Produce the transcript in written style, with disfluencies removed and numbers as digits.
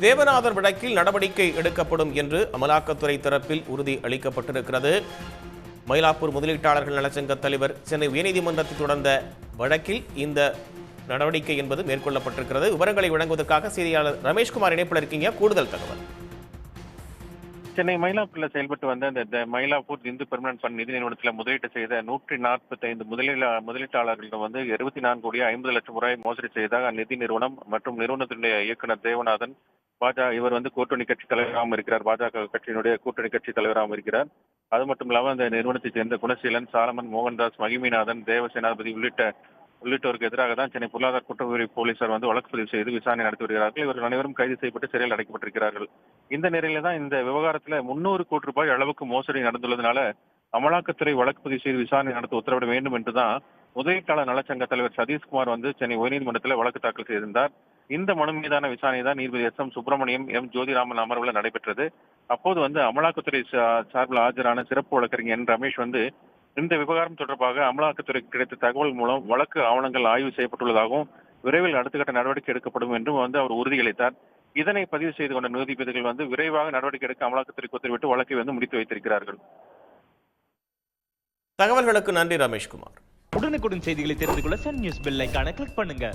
தேவநாதன் வழக்கில் நடவடிக்கை எடுக்கப்படும் என்று அமலாக்கத்துறை தரப்பில் உறுதி அளிக்கப்பட்டிருக்கிறது. மயிலாப்பூர் முதலீட்டாளர்கள் நலச்சங்க தலைவர் சென்னை உயர்நீதிமன்றத்தில் தொடர்ந்த வழக்கில் இந்த நடவடிக்கை என்பது மேற்கொள்ளப்பட்டிருக்கிறது. விவரங்களை வழங்குவதற்காக செய்தியாளர் ரமேஷ்குமார் இணைப்பில் இருக்கீங்க. கூடுதல் தகவல். சென்னை மயிலாப்பூரில் செயல்பட்டு வந்த இந்த மயிலாப்பூர் இந்து பெர்மனன்ட் ஃபண்ட் நிதி நிறுவனத்தில் முதலீட்டு செய்த 145 முதலீட்டாளர்களிடம் 24 கோடி 50 லட்சம் ரூபாய் மோசடி செய்ததாக நிதி நிறுவனம் மற்றும் நிறுவனத்தினுடைய இயக்குநர் தேவநாதன் இவர் கூட்டணி கட்சி தலைவராகவும் இருக்கிறார். பாஜக கட்சியினுடைய கூட்டணி கட்சி தலைவராகவும் இருக்கிறார். அது மட்டும் இல்லாமல் அந்த நிறுவனத்தைச் சேர்ந்த குணசீலன், சாலமன், மோகன்தாஸ், மகிமிநாதன், தேவசேனாபதி உள்ளிட்டோருக்கு எதிராக தான் சென்னை பொருளாதார குற்றப்பிரிவு போலீசார் வழக்கு பதிவு செய்து விசாரணை நடத்தி வருகிறார்கள். இவர்கள் அனைவரும் கைது செய்யப்பட்டு சிறையில் அடைக்கப்பட்டிருக்கிறார்கள். இந்த நிலையில தான் இந்த விவகாரத்தில் 300 கோடி ரூபாய் அளவுக்கு மோசடி நடந்துள்ளதுனால அமலாக்கத்துறை வழக்கு பதிவு செய்து விசாரணை நடத்த உத்தரவிட வேண்டும் என்றுதான் முதலீட்டாளர் நலச்சங்க தலைவர் சதீஷ்குமார் சார்பில் உயர்நீதிமன்றத்தில் வழக்கு தாக்கல் செய்திருந்தார். இந்த மனு மீதான விசாரணை தான் நீதிபதி S. M. Subramaniam, M. Jothiraman அமர்வில் நடைபெற்றது. அப்போது அமலாக்கத்துறை சார்பில் ஆஜரான சிறப்பு வழக்கறிஞர் என். ரமேஷ் இந்த விவகாரம் தொடர்பாக அமலாக்கத்துறைக்கு கிடைத்த தகவல் மூலம் வழக்கு ஆவணங்கள் ஆய்வு செய்யப்பட்டுள்ளதாகவும் விரைவில் அடுத்த கட்ட நடவடிக்கை எடுக்கப்படும் என்றும் அவர் உறுதியளித்தார். இதனை பதிவு செய்து கொண்ட நீதிபதிகள் விரைவாக நடவடிக்கை எடுக்க அமலாக்கத்துறைக்கு உத்தரவிட்டு வழக்கை முடித்து வைத்திருக்கிறார்கள். தகவல்களுக்கு நன்றி ரமேஷ்குமார். உடனுக்குடன் செய்திகளை தெரிந்து கொள்ள சன் நியூஸ் பெல் ஐகானை கிளிக் பண்ணுங்க.